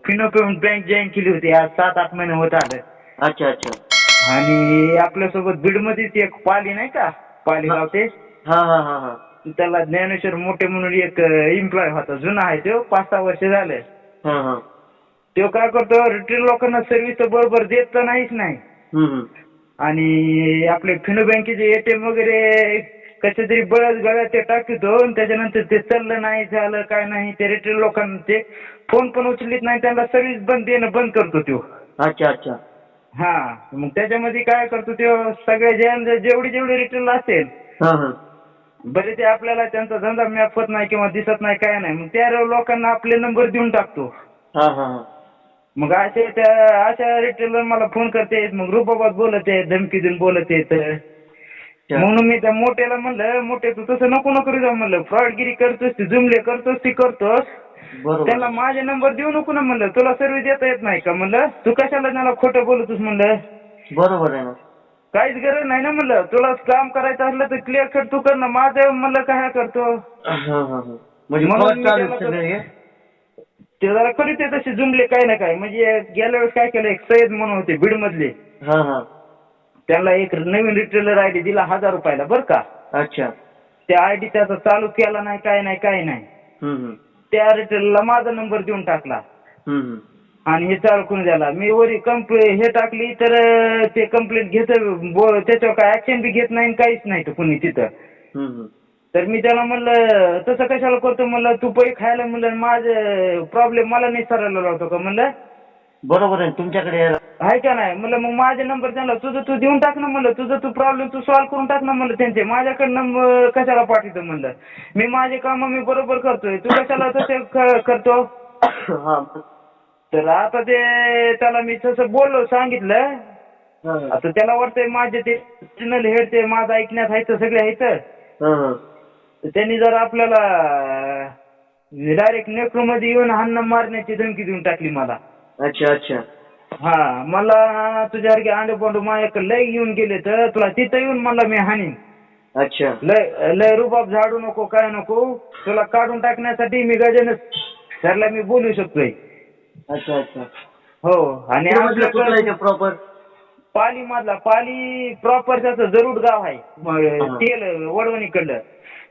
Fino payment bank join केली होती आज 7-8 महिने होत आले. अच्छा अच्छा. आणि आपल्यासोबत बीडमध्येच एक पाली नाही का, पाली गावते, हा हा हा हा. त्याला ज्ञानेश्वर मोठे म्हणून एक एम्प्लॉय होता, जुना आहे तो, 5-6 वर्ष झाले. हा हा. तो काय करतो, रिटेल लोकांना सर्व्हिस तर बरोबर देत तर नाहीच नाही. आणि आपले फिनो बँकेचे एटीएम वगैरे कसे तरी बळच गळ्यात ते टाकतो आणि त्याच्यानंतर ते चाललं नाही, झालं काय नाही, ते रिटेल लोकांना ते फोन पण उचलित नाही, त्यांना सर्व्हिस देणं बंद करतो तो. अच्छा अच्छा. हा, मग त्याच्यामध्ये काय करतो तो, सगळ्या जेवढी रिटेल असेल हा हा. बरे ते आपल्याला त्यांचा धंदा मॅप होत नाही किंवा दिसत नाही, काय नाही, मग त्या लोकांना आपले नंबर देऊन टाकतो. हा हा हा. मग अशा रिटेलर मला फोन करते, मग रुबाबात बोलत आहेत, धमकी देऊन बोलत आहेत. म्हणून मी त्या मोठ्याला म्हणलं, मोठे तू तसं नको करू जाऊ म्हणलं, फ्रॉडगिरी करतोस, ती जुमले करतोस, ती करतोस, बरोबर. त्यांना माझे नंबर देऊ नको ना म्हणलं, तुला सर्व्हिस देता येत नाही का म्हणलं, तू कशाला त्यांना खोटं बोलतोस म्हणलं. बरोबर आहे ना. काहीच गरज नाही ना म्हणलं, तुला काम करायचं असलं तर क्लिअर कट तू कर ना, माझं म्हणलं काय करतो. म्हणजे म्हणून मी चालू त्याला सगळे ते जरा करीत आहे तसे जुमले काय ना काय. म्हणजे गेल्या वेळेस काय केलं, एक सय्यद म्हणून होते बीडमधले, हा हा. त्यांना एक नवीन रिटेलर आयडी दिला 1000 रुपयाला बरं का. अच्छा. त्या आयडी त्याचा चालू केला नाही, काय नाही. त्या रिटेलरला माझा नंबर देऊन टाकला आणि हे चालू करून द्याला. मी वरी हे टाकली तर ते कंप्लेंट घेत, त्याच्यावर काय ऍक्शन बी घेत नाही, काहीच नाही तर कुणी तिथं. तर मी त्याला म्हणलं, तसं कशाला करतो म्हणलं, तू पैसे खायला म्हणलं, माझं प्रॉब्लेम मला नाही सरायला लावतो का म्हणलं. बरोबर आहे, तुमच्याकडे आहे का नाही म्हणलं, मग माझे नंबर त्यांना तुझं तू देऊन टाक ना म्हणलं, तुझं तू प्रॉब्लेम तू सॉल्व्ह करून टाक ना म्हणलं, त्यांचे माझ्याकडे नंबर कशाला पाठवतो म्हणलं, मी माझे काम मी बरोबर करतोय, तू कशाला तसे करतो. तर आता ते त्याला मी तसं बोललो, सांगितलं. आता त्याला वाटतंय माझे ते चॅनल हेड ते माझं ऐकण्यात आहे तर सगळे आहेत. त्यांनी जर आपल्याला डायरेक्ट नेक्रोमध्ये येऊन हाणं मारण्याची धमकी देऊन टाकली मला. अच्छा अच्छा. हा, मला तुझ्यासारखे अंडे पांडू माझ्याकडे लय येऊन गेले तर तुला तिथं येऊन मला मी हाणीन. अच्छा. लय रुबाब झाडू नको, काय नको, तुला काढून टाकण्यासाठी मी गजानन सरला मी बोलू शकतोय. अच्छा अच्छा. हो. आणि आपल्याकडे प्रॉपर पाली मधला, पाली प्रॉपर त्याचं जरूर गाव आहे, तेल वडवणीकडलं,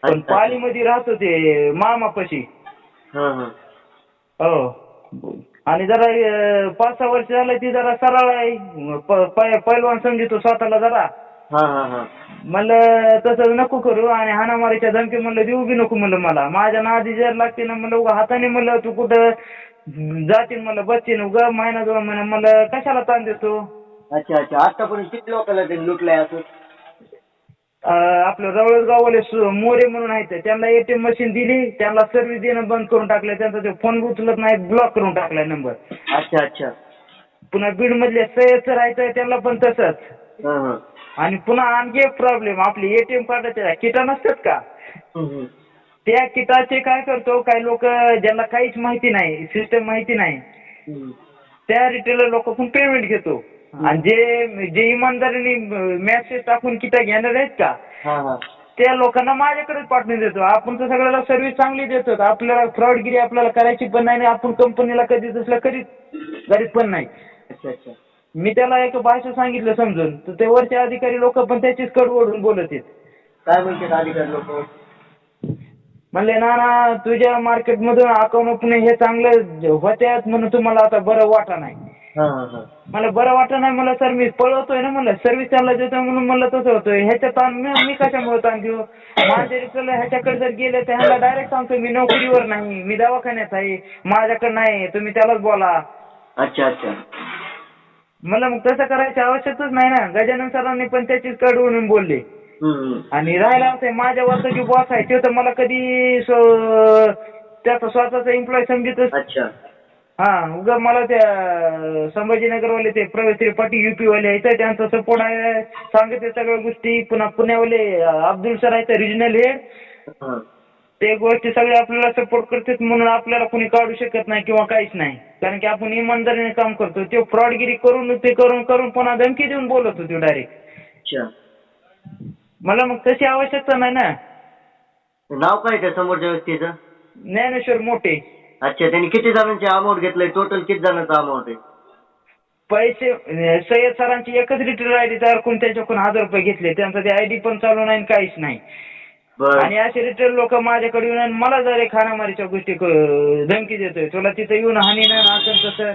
पण पाली मध्ये राहतो ते मामापाशी. हो. आणि जरा 5-6 वर्ष झालं ती जरा सरळ आहे, पैलवान समजतो स्वतःला जरा. म्हणलं तसं नको करू आणि हाणामारीच्या धमकी म्हणलं देऊ बी नको म्हणलं, मला माझ्या नादी जर लागते ना म्हणलं, उगा हाताने म्हणलं तू कुठं जातील म्हणलं, बसतील उगा महिना 2 महिना म्हणलं, कशाला ताण देतो. अच्छा अच्छा. आतापर्यंत किती लोकांना त्यांनी लुटलंय असं? आपलं रवळगाववाले मोरे म्हणून आहेत, त्यांना एटीएम मशीन दिली, त्यांना सर्व्हिस देणं बंद करून टाकलं, त्यांचा ते फोन उचलत नाही, ब्लॉक करून टाकलाय नंबर. अच्छा अच्छा. पुन्हा बीड मधले सय्यद राहायचं त्यांना पण तसंच. आणि पुन्हा आणखी एक प्रॉब्लेम, आपली एटीएम कार्डाच्या किटा नसतात का, त्या किटाचे काय करतो, काही लोक ज्यांना काहीच माहिती नाही, सिस्टम माहिती नाही, त्या रिटेलर लोकांकडून पेमेंट घेतो. आणि जे इमानदारीने मॅसेज टाकून किटा घेणार आहेत का, त्या लोकांना माझ्याकडे पाठवून देतो. आपण तर सगळ्याला सर्व्हिस चांगली देतो, आपल्याला फ्रॉडगिरी आपल्याला करायची पण नाही, आपण कंपनीला कधी तसलं करीत पण नाही. अच्छा अच्छा. मी त्याला एक भाषा सांगितलं समजून, तर ते वरचे अधिकारी लोक पण त्याचीच कडवडून बोलत आहेत. काय म्हणतात अधिकारी लोक? म्हणले ना तुझ्या मार्केटमधून अकाउंट पुणे हे चांगलं होत्यात म्हणून तुम्हाला आता बरं वाटा नाही. मला बरं वाटत नाही, मला सर मी पळवतोय ना म्हणलं, सर्व्हिस त्यांना देतोय म्हणून म्हणलं तसं होतोय. ह्याच्या ताण मी कशामुळे ताण घेऊ, माझे रिटेलर ह्याच्याकडे जर गेले तर ह्याला डायरेक्ट सांगतो मी नोकरीवर नाही, मी दवाखान्यात आहे, माझ्याकडे नाही, तुम्ही त्यालाच बोला. अच्छा अच्छा. मला मग तसं करायची आवश्यकताच नाही ना. गजानन सरांनी पण त्याचीच कडवून बोलले. आणि राहिला असं माझ्यावरचा जो बॉस आहे ते तर मला कधी त्याचा स्वतःचा एम्प्लॉय समजतच. अच्छा. उगा मला त्या संभाजीनगरवाले ते प्रवेश पाटील युपी वाले आहेत, त्यांचा सपोर्ट आहे, सांगते सगळ्या गोष्टी. पुन्हा पुण्यावाले अब्दुल सर आहेत रिजनल हेड, ते गोष्टी सगळे आपल्याला सपोर्ट करतात, म्हणून आपल्याला कोणी काढू शकत नाही किंवा काहीच नाही, कारण की आपण इमानदारीने काम करतो. ते फ्रॉडगिरी करून पुन्हा धमकी देऊन बोलत होतो डायरेक्ट. मला मग तशी आवश्यकता नाही ना. नाव काय त्या समोरच्या व्यक्तीचं? ज्ञानेश्वर मोठे. अच्छा, त्यांनी किती जणांचे अमाऊंट घेतलंय? टोटल किती जणांचा अमाऊंट आहे? पैसे सय्यद सरांची एकच रिटर्न आयडी तयार करून त्यांच्याकडून 1000 रुपये घेतले. त्यांचा ते आयडी पण चालू नाही काहीच नाही. बर. आणि असे रिटर्न लोक माझ्याकडे येऊन मला जर खानामारीच्या गोष्टी धमकी देतोय, तुला तिथं येऊन हानी नाही असं तसं.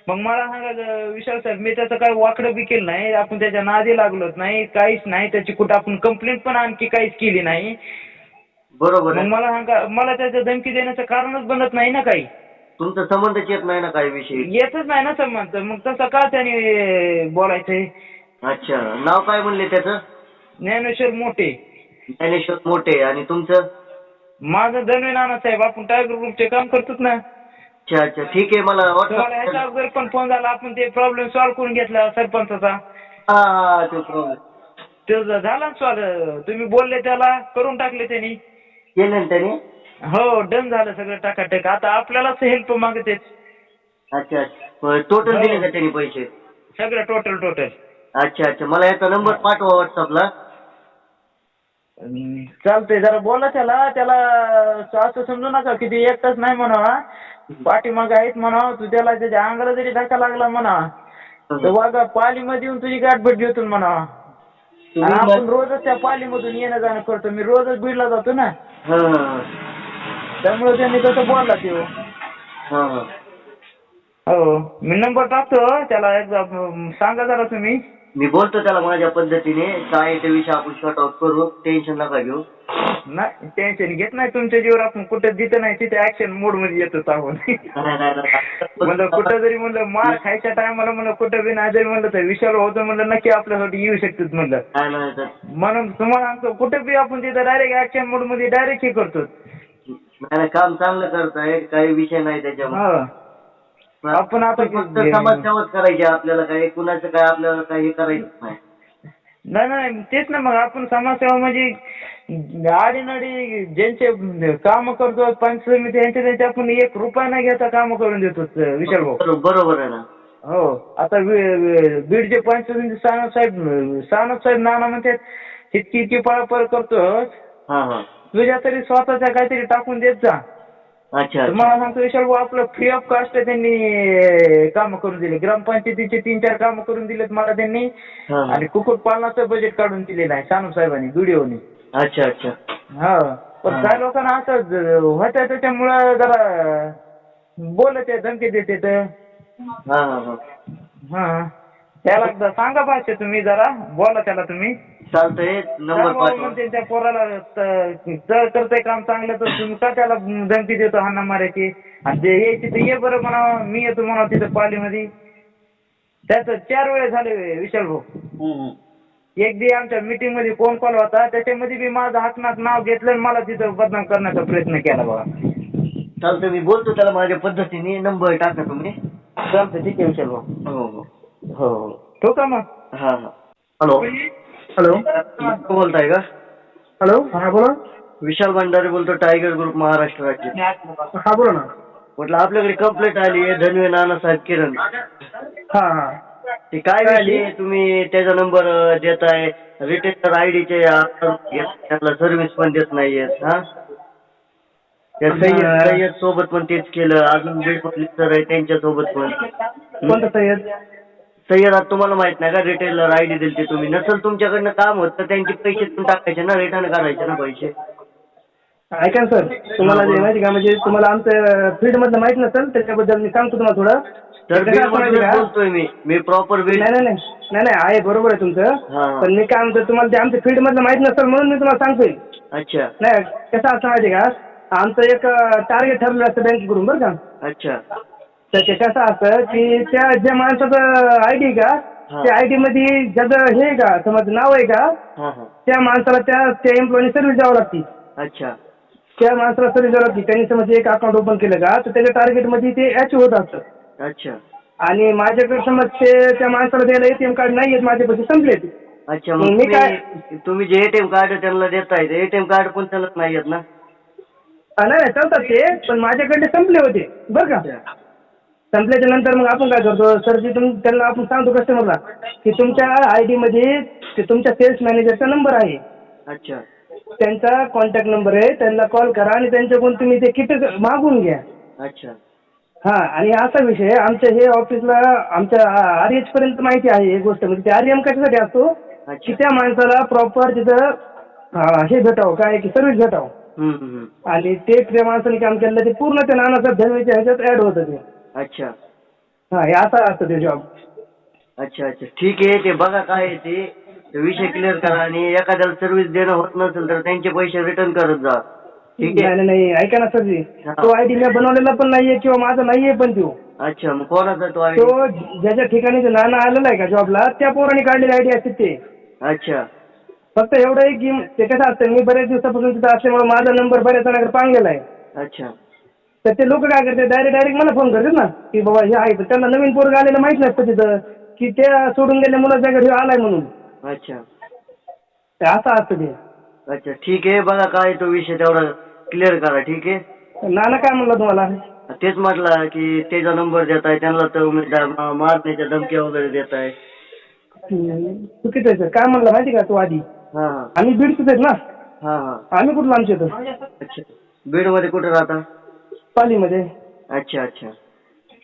मग मला सांगा विशाल साहेब, मी त्याचं काही वाकडं बी केलं नाही, आपण त्याच्या नादी लागलोच नाही, काहीच नाही. त्याची कुठं आपण कंप्लेंट पण आणखी काहीच केली नाही. बरोबर मग आहे. मला सांगा, मला त्याचं धमकी देण्याचं कारणच बनत नाही ना काही. तुमचा संबंधच येत नाही ना काही विषयी? येतच नाही ना संबंध. मग तसं का त्याने बोलायचंय? अच्छा, नाव काय म्हणले त्याचं? ज्ञानेश्वर मोठे. ज्ञानेश्वर मोठे. आणि तुमचं? माझं धनवे नानासाहेब, आपण टायगर ग्रुपचे काम करतोच ना. अच्छा अच्छा, ठीक आहे. मला तुम्हाला ह्याच्या अगोदर पण फोन झाला, आपण ते प्रॉब्लेम सॉल्व्ह करून घेतला सरपंचाचा. हा, तो प्रॉब्लेम तो झाला ना सॉल्व्ह. तुम्ही बोलले त्याला, करून टाकले त्यांनी. केलं ना त्याने? हो, डन झालं सगळं टाकाटक. आता आपल्यालाच हेल्प मागतेच. अच्छा अच्छा, टोटल दिले का त्यांनी पैसे? सगळं टोटल. अच्छा अच्छा, मला याचा नंबर पाठवा व्हॉट्सअपला. चालतंय, जरा बोला त्याला असं समजू नका की ते एकटाच नाही म्हणावा, पाठीमागं आहेत म्हणावं. तू त्याला त्याच्या अंगाला जरी धक्का लागला म्हणा तर वागा पालीमध्ये येऊन तुझी गाठभेट घेतो म्हणावा. आणि आपण रोजच त्या पालीमधून येणं जाणं करतो, मी रोजच बीडला जातो ना, त्यामुळे त्यांनी तसं बोलला ते. हो, मी नंबर टाकतो त्याला, एकदा सांगा जरा तुम्ही. मी बोलतो त्याला माझ्या पद्धतीने. काय ते विषय आपण शॉर्ट आउट करू, टेन्शन नका घेऊ. नाही, टेन्शन घेत नाही तुमच्या जीवर. आपण कुठं जिथं नाही तिथे ऍक्शन मोड मध्ये येतो आपण. म्हणलं कुठं जरी म्हणलं मार खायच्या टायमाला म्हणलं कुठं बी नाही जरी म्हणलं तर विशाल होतं म्हणलं नक्की आपल्यासाठी येऊ शकतात म्हणलं. म्हणून तुम्हाला सांगतो, कुठं बी आपण तिथं डायरेक्ट ऍक्शन मोड मध्ये डायरेक्ट हे करतो. काम चांगलं करताय, काही विषय नाही त्याच्यामध्ये. आपण आता फक्त समाजसेवाच करायची आपल्याला, काही कुणाचं काय आपल्याला काही करायचं नाही. नाही तेच ना. मग आपण समाजसेवा म्हणजे आडीनडी ज्यांचे काम करतो पंचायत समिती यांच्या आपण 1 रुपया न घेता काम करून देतो विशाल भाऊ. बरोबर आहे ना. हो, आता बीडचे पंचायत समिती सानप साहेब नाना म्हणतात इतकी पळापळ करतो, तुझ्या तरी स्वतःच्या काहीतरी टाकून देत जा. अच्छा, मला सांगतो विशाल भाऊ, आपलं फ्री ऑफ कॉस्ट त्यांनी काम करून दिले. ग्रामपंचायतीचे 3-4 काम करून दिलेत मला त्यांनी. आणि कुक्कुटपालनाचं बजेट काढून दिलेलं आहे सानप साहेबांनी व्हिडिओनी. अच्छा अच्छा. हा, पण काय लोकांना असं होतं त्याच्यामुळं जरा बोलत धमकी देते तर. त्याला सांगा भाषे, तुम्ही जरा बोला त्याला तुम्ही. चालतंय, नंबर पाठवा. त्या पोराला करतंय काम चांगलं तर तुम्ही का त्याला धमकी देतो हाणा मारायची? आणि ते ये तिथे ये बरं म्हणावं, मी येतो म्हणावं तिथं पालीमध्ये. त्याचं 4 वेळेस झाले विशाल भाऊ. एकदी आमच्या मीटिंग मध्ये फोन कॉल होता, त्याच्यामध्ये बी माझं हाकनात नाव घेतलं आणि मला तिथं बदनाम करण्याचा प्रयत्न केला बघा. चालतंय, मी बोलतो त्याला माझ्या पद्धतीने. नंबर टाका तुम्ही. चालतं, ठीक आहे विशाल भाऊ. हो, ठेवू का मग? हॅलो बोलताय का? हॅलो, हा बोला. विशाल भंडारे बोलतो, टायगर ग्रुप महाराष्ट्र राज्य. हा बोला ना. म्हटलं आपल्याकडे कंप्लेंट आली आहे धनवे नानासाहेब किरण. ते काय विषय, तुम्ही त्याचा नंबर देताय, रिटेलर आयडीचे त्याला सर्व्हिस पण देत नाहीयेत. त्या सय्यद सोबत पण तेच केलं. अजून बीड सर आहे त्यांच्या सोबत पण. कोणतं सय्यद? सय्यद तुम्हाला माहित नाही का? रिटेलर आयडी दिली तुम्ही. नसेल तुमच्याकडनं काम होत तर त्यांचे पैसे पण टाकायचे ना, रिटर्न करायचे ना पैसे. ऐका ना सर, तुम्हाला जे माहिती का, म्हणजे तुम्हाला आमचं फील्ड मधलं माहित नसेल त्याच्याबद्दल मी सांगतो तुम्हाला थोडं. बोलतोय मी प्रॉपर बीड. नाही आहे, बरोबर आहे तुमचं. पण मी काय म्हणतो, तुम्हाला ते आमच्या फील्ड मधलं माहित नसेल म्हणून मी तुम्हाला सांगतोय. अच्छा. नाही, कसं असं माहिती का, आमचं एक टार्गेट ठरलेलं असतं बँकेकडून बरं का. अच्छा. तर ते कसं असतं की ज्या माणसाचं आयडी का, त्या आयडी मध्ये ज्याचं हे का समज नाव आहे का, त्या माणसाला त्या एम्प्लॉईनी सर्व्हिस द्यावं लागते. अच्छा. त्या माणसाला सर्व्हिस द्यावं लागते. त्यांनी समज एक अकाउंट ओपन केलं का, तर त्याच्या टार्गेट मध्ये ते अचीव्ह होत असतं. अच्छा. आणि माझ्याकडे समज त्या माणसाला द्यायला एटीएम कार्ड नाही आहेत, माझे पैसे संपलेत. अच्छा, मग मी काय, तुम्ही जे एटीएम कार्ड त्यांना देताय ते एटीएम कार्ड पण चालत नाही आहेत ना? नाही चालतात ते, पण माझ्याकडे संपले होते बरं का. संपल्याच्या नंतर मग आपण काय करतो सर, त्यांना आपण सांगतो कस्टमरला की तुमच्या आयडी मध्ये तुमच्या सेल्स मॅनेजरचा नंबर आहे. अच्छा. त्यांचा कॉन्टॅक्ट नंबर आहे, त्यांना कॉल करा आणि त्यांच्याकडून तुम्ही ते किट मागून घ्या. अच्छा. हा आणि असा विषय आमच्या हे ऑफिसला आमच्या आर्यच पर्यंत माहिती आहे एक गोष्ट म्हणजे आर्यम कशासाठी असतो की अच्छा. त्या माणसाला प्रॉपर तिथं हे भेटावं काय की सर्व्हिस भेटावं हम्म, हम्म. आणि ते त्या माणसाने काम केलं ते पूर्ण त्या नानासाहेब धर्मेच्या ह्याच्यात ऍड होतं ते. अच्छा. हा हे असं असतं ते जॉब. अच्छा अच्छा ठीक आहे. ते बघा काय आहे ते विषय क्लिअर करा आणि एखाद्याला सर्व्हिस देणं होत नसेल तर त्यांचे पैसे रिटर्न करत जा. ठीक आहे. नाही नाही नाही, ऐका ना सरजी, हा. तो आयडी मी बनवलेला पण नाहीये किंवा माझा नाहीये पण तो अच्छा मग कोणाचा तो आयडी? तो ज्याच्या ठिकाणी ते नाना आलेला आहे का जॉबला त्या पोराने काढलेली आयडी असते ते. अच्छा. फक्त एवढं आहे की ते कसं असतं मी बऱ्याच दिवसापासून तिथं असल्यामुळे माझा नंबर बऱ्याच जणांकडे पांगलेला आहे. अच्छा. तर ते लोक काय करते डायरेक्ट मला फोन करतात ना की बाबा हे आहे तर त्यांना नवीन पोरग आलेलं माहित नसतं तिथं की त्या सोडून गेल्या मुलाच्या घरी आलाय म्हणून. अच्छा. ते असं असतं ते. अच्छा ठीक आहे. बघा काय तो विषय तेवढा क्लिअर करा. ठीक आहे. नाना काय म्हणला तुम्हाला? तेच म्हटलं की त्याचा नंबर देताय त्यांना तर मारण्याच्या धमक्या वगैरे देताय. चुकीचं आहे सर. काय म्हणला माहिती का तू आधी हा हा आम्ही बीडचेच आहेत ना. हा हा. आम्ही कुठं आमच्या इथं अच्छा. बीड मध्ये कुठे राहता? पालीमध्ये. अच्छा अच्छा.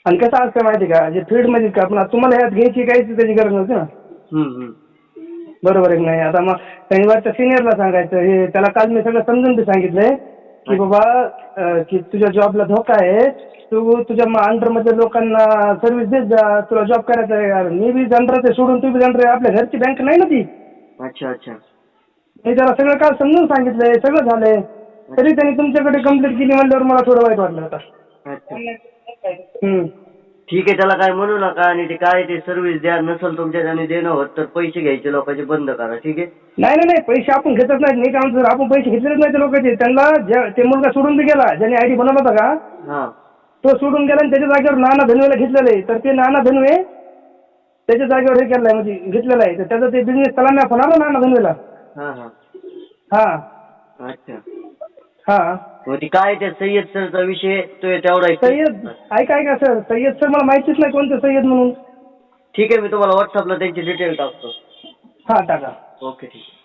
आणि कसं असतं माहिती का जे फील्डमध्ये का आपण तुम्हाला ह्यात घ्यायची काहीच त्याची गरज नव्हती ना. हम्म. बरोबर आहे की नाही. आता मग शनिवारच्या सिनियरला सांगायचं हे त्याला काल मी सगळं समजून बी सांगितलंय की बाबा की तुझ्या जॉबला धोका आहे तू तुझ्या अंडरमधल्या लोकांना सर्व्हिस देत जा तुला जॉब करायचा आहे. यार मी बी जनरल सोडून तू बी जनरल आपल्या घरची बँक नाही ना ती. अच्छा अच्छा. मी त्याला सगळं काल समजून सांगितलंय सगळं झालंय तरी त्यांनी तुमच्याकडे कंप्लेंट केली म्हणल्यावर मला थोडं वाईट वाटलं आता. अच्छा. ठीक आहे. त्याला काय म्हणू नका आणि ते काय ते सर्व्हिस द्या नसेल तुमच्या त्याने देणं होत तर पैसे घ्यायचे लोकांचे बंद करा. ठीक आहे. नाही नाही नाही पैसे आपण घेतच नाही. नाही काम सर आपण पैसे घेतलेच नाही ते लोकांचे. त्यांना ते मुलगा सोडून बी गेला ज्याने आयडी बनवला होता का हा. तो सोडून गेला आणि त्याच्या जागेवर नाना धनवेला घेतलेलं आहे. तर ते नाना धनवे त्याच्या जागेवर हे केलं आहे म्हणजे घेतलेलं आहे तर त्याचा ते बिझनेस त्याला नाही होणार ना नाना धनवेला. हा हा. हा अच्छा. हा. मग ते काय त्या सय्यद सरचा विषय तो तेवढा सय्यद ऐका सर सय्यद सर मला माहितीच नाही कोणतं सय्यद म्हणून. ठीक आहे. मी तुम्हाला व्हॉट्सअपला त्यांची डिटेल टाकतो. हा टाका. ओके ठीक आहे.